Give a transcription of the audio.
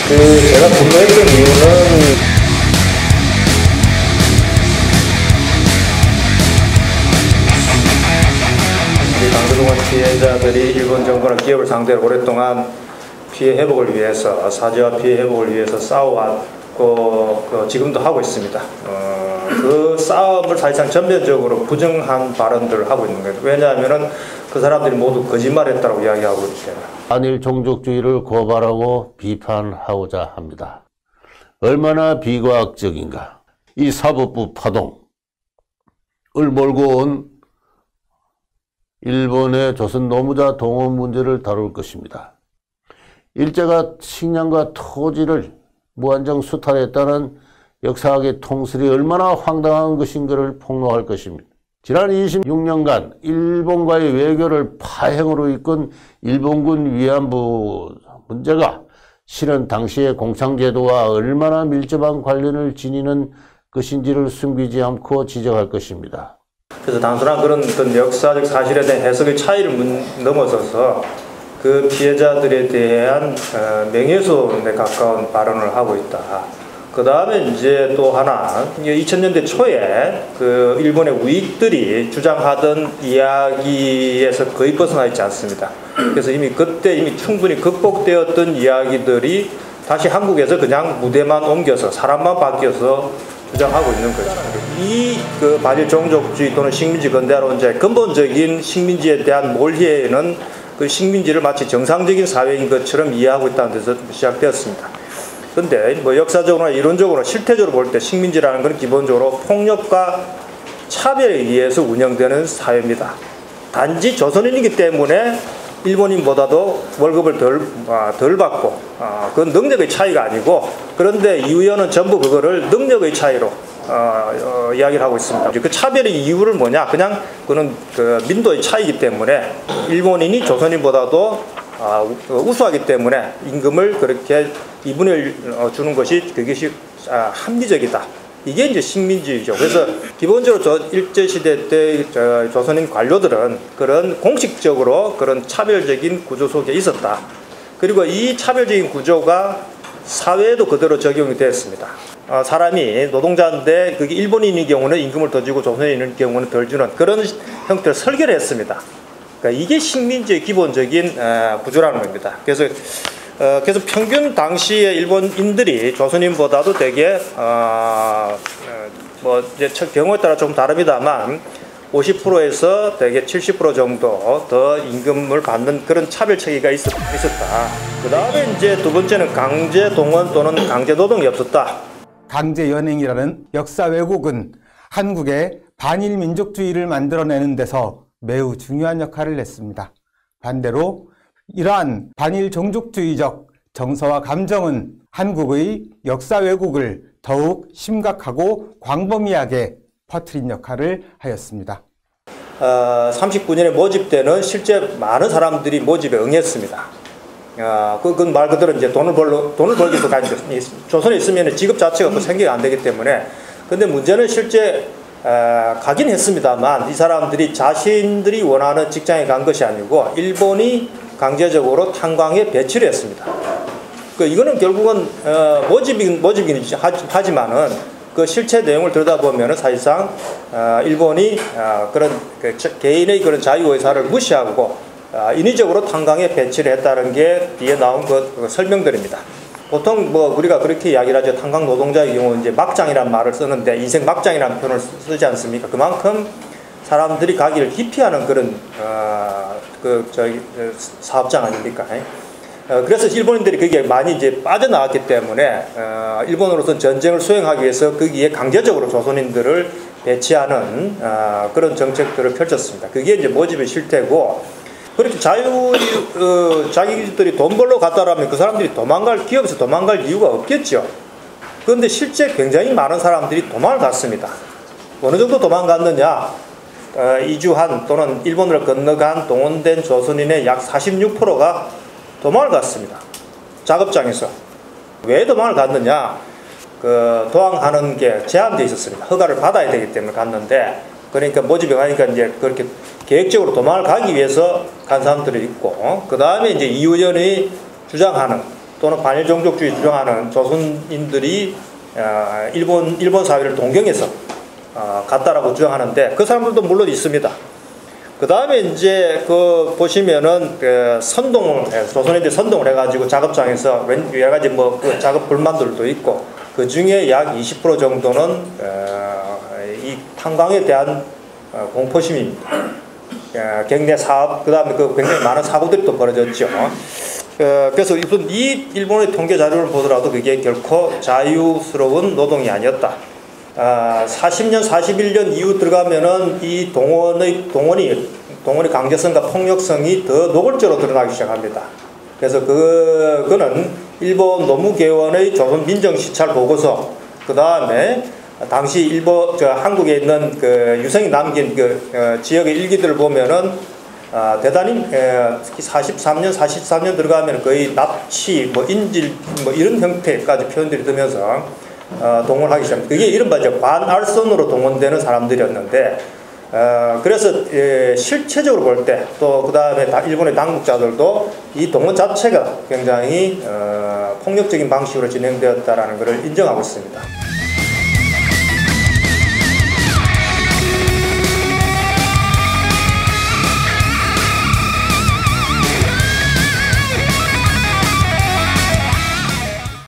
제가 분노했던 이유는 강제동원 피해자들이 일본 정부나 기업을 상대로 오랫동안 피해 회복을 위해서, 사죄와 피해 회복을 위해서 싸워왔고 지금도 하고 있습니다. 그 싸움을 사실상 전면적으로 부정한 발언들을 하고 있는 거예요. 왜냐하면 그 사람들이 모두 거짓말했다고 이야기하고 있기 때문에. 한일 종족주의를 고발하고 비판하고자 합니다. 얼마나 비과학적인가. 이 사법부 파동을 몰고 온 일본의 조선 노무자 동원 문제를 다룰 것입니다. 일제가 식량과 토지를 무한정 수탈했다는 역사학의 통설이 얼마나 황당한 것인가를 폭로할 것입니다. 지난 26년간 일본과의 외교를 파행으로 이끈 일본군 위안부 문제가 실은 당시의 공창제도와 얼마나 밀접한 관련을 지니는 것인지를 숨기지 않고 지적할 것입니다. 그래서 단순한 그런 역사적 사실에 대한 해석의 차이를 넘어서서 그 피해자들에 대한 명예훼손에 가까운 발언을 하고 있다. 그 다음에 이제 또 하나, 2000년대 초에 그 일본의 우익들이 주장하던 이야기에서 거의 벗어나 있지 않습니다. 그래서 그때 이미 충분히 극복되었던 이야기들이 다시 한국에서 그냥 무대만 옮겨서 사람만 바뀌어서 주장하고 있는 거죠. 이 반일 종족주의 또는 식민지 근대화론자의 근본적인 식민지에 대한 몰이해는 그 식민지를 마치 정상적인 사회인 것처럼 이해하고 있다는 데서 시작되었습니다. 그런데 역사적으로나 이론적으로 실태적으로 볼 때 식민지라는 것은 기본적으로 폭력과 차별에 의해서 운영되는 사회입니다. 단지 조선인이기 때문에 일본인보다도 월급을 덜 받고 그건 능력의 차이가 아니고, 그런데 이유는 전부 그거를 능력의 차이로 이야기를 하고 있습니다. 그 차별의 이유를 뭐냐? 그냥 그는 민도의 차이이기 때문에 일본인이 조선인보다도 우수하기 때문에 임금을 그렇게 2분의 1 주는 것이 그것이 합리적이다. 이게 이제 식민지이죠. 그래서 기본적으로 일제시대 때 조선인 관료들은 그런 공식적으로 그런 차별적인 구조 속에 있었다. 그리고 이 차별적인 구조가 사회에도 그대로 적용이 되었습니다. 사람이 노동자인데 그게 일본인의 경우는 임금을 더 주고 조선인의 경우는 덜 주는 그런 형태를 설계를 했습니다. 그러니까 이게 식민지의 기본적인 구조라는 겁니다. 그래서 평균 당시의 일본인들이 조선인보다도 되게 이제 경우에 따라 좀 다릅니다만 50%에서 되게 70% 정도 더 임금을 받는 그런 차별 체계가 있었다. 그 다음에 이제 두 번째는 강제 동원 또는 강제 노동이 없었다. 강제 연행이라는 역사 왜곡은 한국의 반일 민족주의를 만들어내는 데서 매우 중요한 역할을 했습니다. 반대로 이러한 반일 종족주의적 정서와 감정은 한국의 역사 왜곡을 더욱 심각하고 광범위하게 퍼뜨린 역할을 하였습니다. 39년에 모집때는 실제 많은 사람들이 모집에 응했습니다. 그건 말 그대로 이제 돈을 벌기 위해서 가는 조선에 있으면 직업 자체가 생계가 안 되기 때문에. 근데 문제는 실제 가긴 했습니다만 이 사람들이 자신들이 원하는 직장에 간 것이 아니고 일본이 강제적으로 탄광에 배치를 했습니다. 이거는 결국은 모집이긴 하지만은 그 실체 내용을 들여다보면 사실상 일본이 그런 개인의 그런 자유의사를 무시하고 인위적으로 탄광에 배치를 했다는 게 뒤에 나온 그 설명들입니다. 보통 우리가 그렇게 이야기를 하죠. 탄광 노동자의 경우 이제 막장이라는 말을 쓰는데 인생 막장이라는 표현을 쓰지 않습니까? 그만큼 사람들이 가기를 기피하는 그런 사업장 아닙니까? 그래서 일본인들이 거기에 많이 이제 빠져나왔기 때문에 일본으로서는 전쟁을 수행하기 위해서 거기에 강제적으로 조선인들을 배치하는 그런 정책들을 펼쳤습니다. 그게 이제 모집의 실태고, 그렇게 자기들이 돈 벌러 갔다라면 그 사람들이 기업에서 도망갈 이유가 없겠죠. 그런데 실제 굉장히 많은 사람들이 도망을 갔습니다. 어느 정도 도망갔느냐? 이주한 또는 일본을 건너간 동원된 조선인의 약 46%가 도망을 갔습니다. 작업장에서. 왜 도망을 갔느냐? 도항하는 게 제한되어 있었습니다. 허가를 받아야 되기 때문에 갔는데, 그러니까 모집에 가니까 이제 그렇게 계획적으로 도망을 가기 위해서 간 사람들이 있고, 그 다음에 이제 이우연이 주장하는 또는 반일 종족주의 주장하는 조선인들이 일본 사회를 동경해서 갔다라고 주장하는데 그 사람들도 물론 있습니다. 그 다음에 이제 그 보시면은 조선인들이 선동을 해가지고 작업장에서 여러 가지 그 작업 불만들도 있고 그 중에 약 20% 정도는 이 탄광에 대한 공포심입니다. 경내 사업, 그 다음에 그 굉장히 많은 사고들이 또 벌어졌죠. 그래서 이 일본의 통계 자료를 보더라도 그게 결코 자유스러운 노동이 아니었다. 40년, 41년 이후 들어가면은 이 동원의 강제성과 폭력성이 더 노골적으로 드러나기 시작합니다. 그래서 그거는 일본 노무개원의 조선 민정시찰 보고서, 그 다음에 당시 한국에 있는 그 유생이 남긴 지역의 일기들을 보면은 대단히 43년, 44년 들어가면 거의 납치, 인질, 이런 형태까지 표현들이 들면서 동원하기 시작합니다. 그게 이른바 이제 관알선으로 동원되는 사람들이었는데, 그래서 실체적으로 볼 때 또 그 다음에 일본의 당국자들도 이 동원 자체가 굉장히 폭력적인 방식으로 진행되었다라는 것을 인정하고 있습니다.